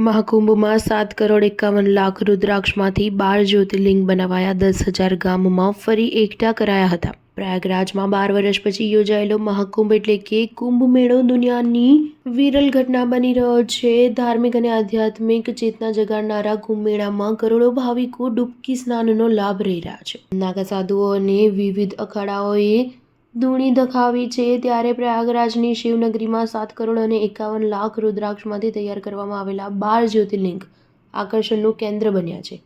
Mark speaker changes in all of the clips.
Speaker 1: મહાકુંભમાં 7,51,00,000 રુદ્રાક્ષમાંથી 12 જ્યોતિર્લિંગ બનાવાયા, 10,000 ગામમાં ફરી એકઠા કરાયા હતા. પ્રયાગરાજમાં 12 વર્ષ પછી યોજાયેલો મહાકુંભ એટલે કે કુંભ મેળો દુનિયાની વિરલ ઘટના બની રહ્યો છે. ધાર્મિક અને આધ્યાત્મિક ચેતના જગાડનારા કુંભ મેળામાં કરોડો ભાવિકો ડૂબકી સ્નાનનો લાભ લઈ રહ્યા છે. નાગા સાધુઓ અને વિવિધ અખાડાઓએ ધૂણી દખાવી છે. ત્યારે પ્રયાગરાજની શિવનગરીમાં 7,51,00,000 રુદ્રાક્ષમાંથી તૈયાર કરવામાં આવેલા 12 જ્યોતિર્લિંગ આકર્ષણનું કેન્દ્ર બન્યા છે.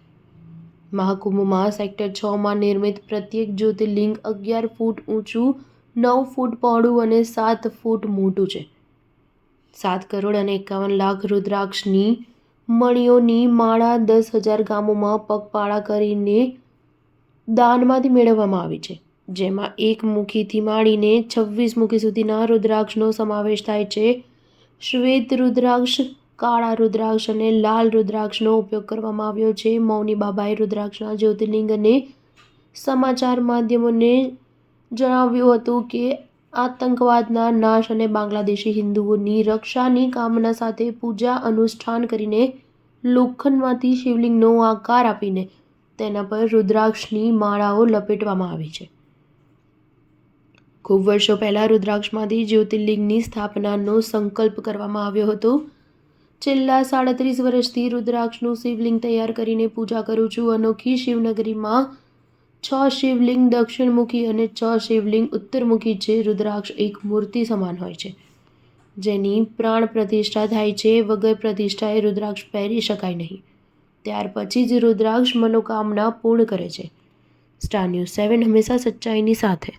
Speaker 1: મહાકુંભમાં સેક્ટર 6માં નિર્મિત પ્રત્યેક જ્યોતિર્લિંગ 11 ફૂટ ઊંચું, 9 ફૂટ પહોળું અને 7 ફૂટ મોટું છે. 7,51,00,000 રુદ્રાક્ષની મણીઓની માળા 10,000 ગામોમાં પગપાળા કરીને દાનમાંથી મેળવવામાં આવી છે, જેમાં 1 મુખીથી માંડીને 26 મુખી સુધીના રુદ્રાક્ષનો સમાવેશ થાય છે. શ્વેત રુદ્રાક્ષ, કાળા રુદ્રાક્ષ અને લાલ રુદ્રાક્ષનો ઉપયોગ કરવામાં આવ્યો છે. મૌની બાબાએ રુદ્રાક્ષના જ્યોતિર્લિંગ અને સમાચાર માધ્યમોને જણાવ્યું હતું કે આતંકવાદના નાશ અને બાંગ્લાદેશી હિન્દુઓની રક્ષાની કામના સાથે પૂજા અનુષ્ઠાન કરીને લોખંડમાંથી શિવલિંગનો આકાર આપીને તેના પર રુદ્રાક્ષની માળાઓ લપેટવામાં આવી છે. ખૂબ વર્ષો પહેલાં રુદ્રાક્ષમાંથી જ્યોતિર્લિંગની સ્થાપનાનો સંકલ્પ કરવામાં આવ્યો હતો. છેલ્લા 37 વર્ષથી રુદ્રાક્ષનું શિવલિંગ તૈયાર કરીને પૂજા કરું છું. અનોખી શિવનગરીમાં 6 શિવલિંગ દક્ષિણમુખી અને 6 શિવલિંગ ઉત્તરમુખી છે. રુદ્રાક્ષ એક મૂર્તિ સમાન હોય છે, જેની પ્રાણ પ્રતિષ્ઠા થાય છે. વગર પ્રતિષ્ઠાએ રુદ્રાક્ષ પહેરી શકાય નહીં. ત્યાર પછી જ રુદ્રાક્ષ મનોકામના પૂર્ણ કરે છે. સ્ટાર ન્યૂઝ 7 હંમેશા સચ્ચાઈની સાથે.